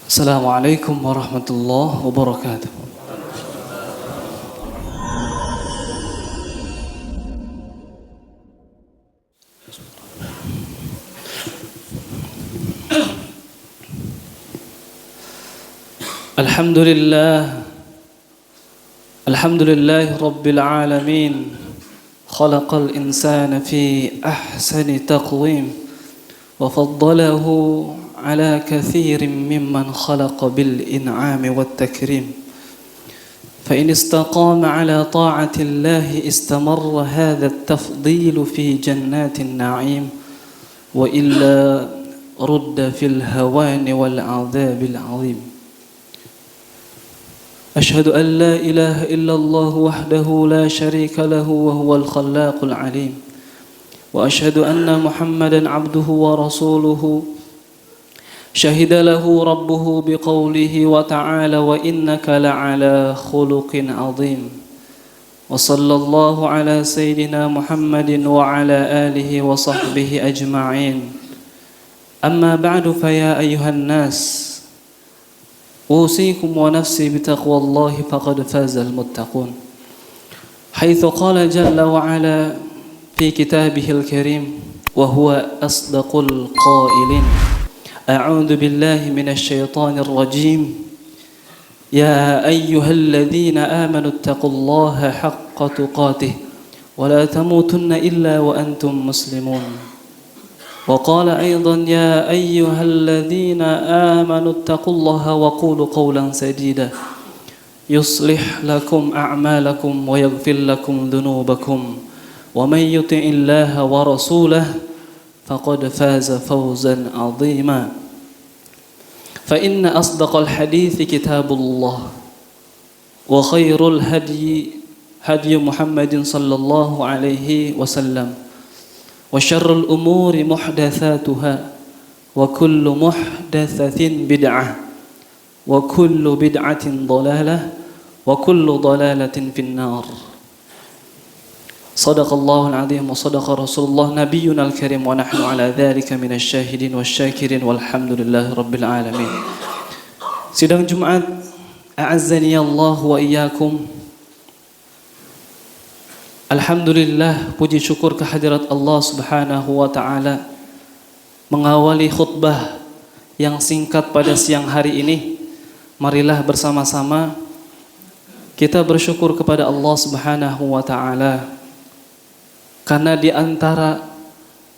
Assalamualaikum warahmatullahi wabarakatuh. Alhamdulillah Rabbil Alamin. Khalaqal insana fi ahsani taqwim wa faddalahu ala kathirin mimman khalaqa bil in'ami wat takrim. Fa in istaqama ala ta'ati Allah istamarra hadha at-tafdil fi jannatin na'im wa illa rudda fil hawani wal 'adzabil 'azim. أشهد أن لا إله إلا الله وحده لا شريك له وهو الخلاق العليم وأشهد أن محمدا عبده ورسوله شهد له ربه بقوله وتعالى وإنك لعلى خلق عظيم وصلى الله على سيدنا محمد وعلى آله وصحبه أجمعين أما بعد فيا أيها الناس أوصيكم ونفسي بتقوى الله فقد فاز المتقون حيث قال جل وعلا في كتابه الكريم وهو أصدق القائلين أعوذ بالله من الشيطان الرجيم يا أيها الذين آمنوا اتقوا الله حق تقاته ولا تموتن إلا وأنتم مسلمون وقال أيضا يا أيها الذين آمنوا اتقوا الله وقولوا قولا سديدا يصلح لكم أعمالكم ويغفر لكم ذنوبكم ومن يطع الله ورسوله فقد فاز فوزا عظيما فإن أصدق الحديث كتاب الله وخير الهدي هدي محمد صلى الله عليه وسلم وشر الأمور محدثاتها وكل محدثة بدعة وكل بدعة ضلالة وكل ضلالة في النار صدق الله العظيم وصدق رسول الله نبينا الكريم ونحن على ذلك من الشاهدين والشاكرين والحمد لله رب العالمين. Sidang Jumat a'azzani Allah wa iyyakum. Alhamdulillah, puji syukur kehadirat Allah Subhanahu wa taala mengawali khutbah yang singkat pada siang hari ini. Marilah bersama-sama kita bersyukur kepada Allah Subhanahu wa taala karena di antara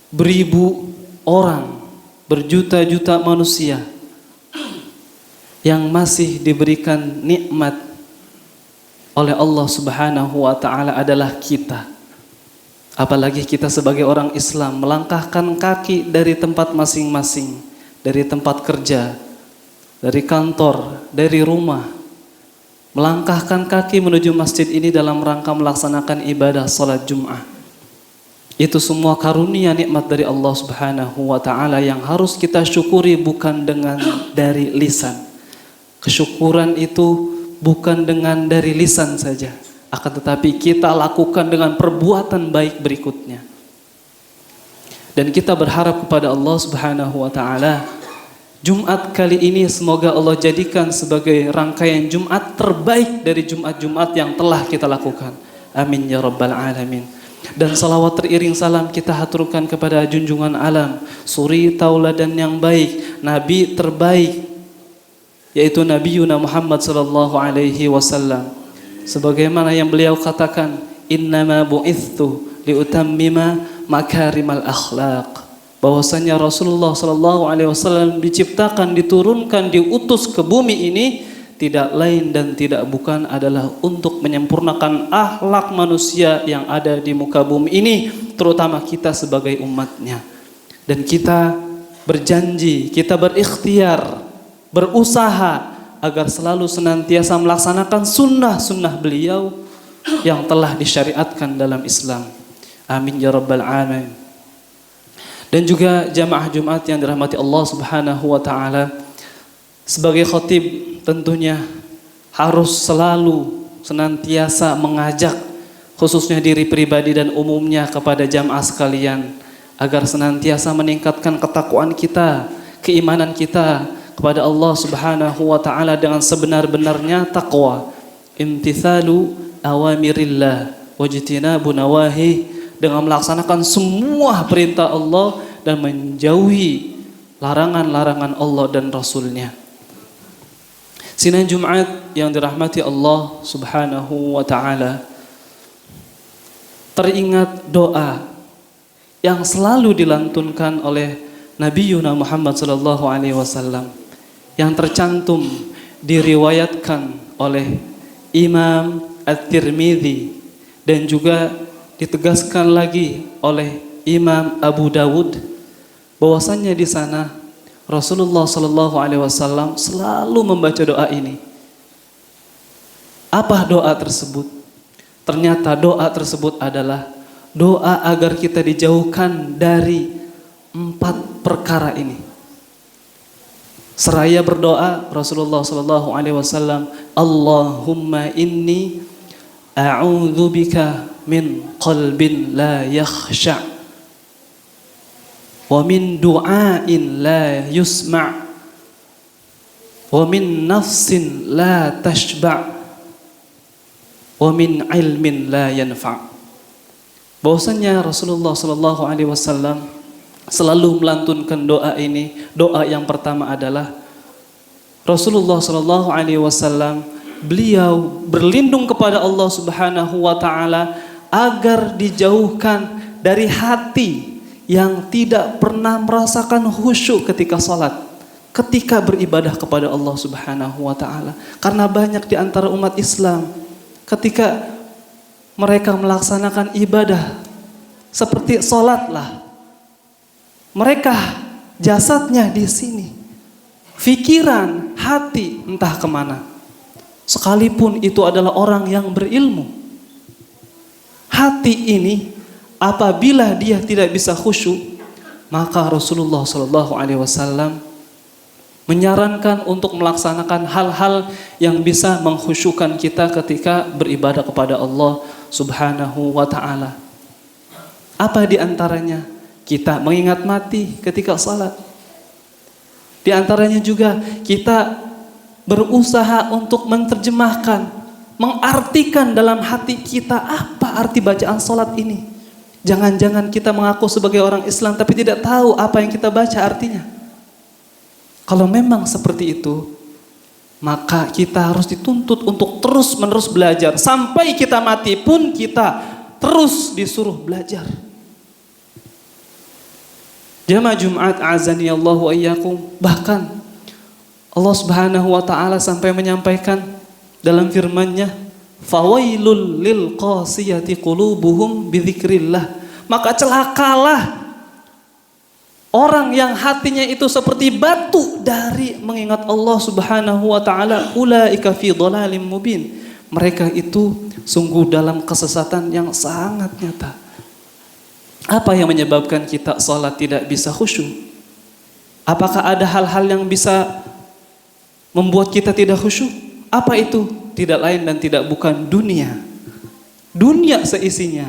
beribu orang, berjuta-juta manusia yang masih diberikan nikmat oleh Allah Subhanahu wa taala adalah kita. Apalagi kita sebagai orang Islam melangkahkan kaki dari tempat masing-masing, dari tempat kerja, dari kantor, dari rumah, melangkahkan kaki menuju masjid ini dalam rangka melaksanakan ibadah salat Jum'ah. Itu semua karunia nikmat dari Allah Subhanahu wa taala yang harus kita syukuri bukan dengan dari lisan. Kesyukuran itu bukan dengan dari lisan saja, akan tetapi kita lakukan dengan perbuatan baik berikutnya. Dan kita berharap kepada Allah Subhanahu wa taala, Jumat kali ini semoga Allah jadikan sebagai rangkaian Jumat terbaik dari Jumat-Jumat yang telah kita lakukan. Amin ya rabbal alamin. Dan salawat teriring salam kita haturkan kepada junjungan alam, suri tauladan yang baik, nabi terbaik, yaitu Nabi Muhammad sallallahu alaihi wasallam. Sebagaimana yang beliau katakan, innama bu'ithu liutammima makarimal akhlaq. Bahwasanya Rasulullah sallallahu alaihi wasallam diciptakan, diturunkan, diutus ke bumi ini tidak lain dan tidak bukan adalah untuk menyempurnakan akhlak manusia yang ada di muka bumi ini, terutama kita sebagai umatnya. Dan kita berjanji, kita berikhtiar, berusaha agar selalu senantiasa melaksanakan sunnah-sunnah beliau yang telah disyariatkan dalam Islam. Amin ya rabbal alamin. Dan juga jamaah Jumat yang dirahmati Allah Subhanahu wa taala, Sebagai khatib tentunya harus selalu senantiasa mengajak khususnya diri pribadi dan umumnya kepada jamaah sekalian agar senantiasa meningkatkan ketakwaan kita, keimanan kita kepada Allah Subhanahu wa taala dengan sebenar-benarnya takwa. Imtithalu awamirillah wajtinabu nawahi, dengan melaksanakan semua perintah Allah dan menjauhi larangan-larangan Allah dan Rasulnya. Sidang Jumat yang dirahmati Allah Subhanahu wa taala, teringat doa yang selalu dilantunkan oleh Nabi Yuna Muhammad sallallahu alaihi wasallam yang tercantum diriwayatkan oleh Imam At-Tirmidzi dan juga ditegaskan lagi oleh Imam Abu Dawud, bahwasanya di sana Rasulullah sallallahu alaihi wasallam selalu membaca doa ini. Apa doa tersebut? Ternyata doa tersebut adalah doa agar kita dijauhkan dari 4 perkara ini. Seraya berdoa Rasulullah sallallahu alaihi wasallam, Allahumma inni a'udzubika min qalbin la yakhsha' wa min du'ain la yusma' wa min nafsin la tashba' wa min ilmin la yanfa'. Bahwasanya Rasulullah sallallahu alaihi wasallam selalu melantunkan doa ini. Doa yang pertama adalah Rasulullah sallallahu alaihi wasallam beliau berlindung kepada Allah Subhanahu wa taala agar dijauhkan dari hati yang tidak pernah merasakan khusyuk ketika salat, ketika beribadah kepada Allah Subhanahu wa taala. Karena banyak di antara umat Islam ketika mereka melaksanakan ibadah seperti salatlah, mereka jasadnya di sini, pikiran, hati entah kemana. Sekalipun itu adalah orang yang berilmu, hati ini apabila dia tidak bisa khusyuk, maka Rasulullah sallallahu alaihi wasallam menyarankan untuk melaksanakan hal-hal yang bisa mengkhusyukkan kita ketika beribadah kepada Allah Subhanahu wa taala. Apa di antaranya? Kita mengingat mati ketika salat. Di antaranya juga kita berusaha untuk menerjemahkan, mengartikan dalam hati kita apa arti bacaan salat ini. Jangan-jangan kita mengaku sebagai orang Islam tapi tidak tahu apa yang kita baca artinya. Kalau memang seperti itu, maka kita harus dituntut untuk terus-menerus belajar. Sampai kita mati pun kita terus disuruh belajar. Jamaah Jumat azani Allah wa iyyakum, bahkan Allah Subhanahu wa taala sampai menyampaikan dalam firman-Nya, fawailul lil qasiyati qulubuhum bidzikrillah, maka celakalah orang yang hatinya itu seperti batu dari mengingat Allah Subhanahu wa taala, ulaika fi dhalalim mubin, mereka itu sungguh dalam kesesatan yang sangat nyata. Apa yang menyebabkan kita salat tidak bisa khusyuk? Apakah ada hal-hal yang bisa membuat kita tidak khusyuk? Apa itu? Tidak lain dan tidak bukan dunia. Dunia seisinya.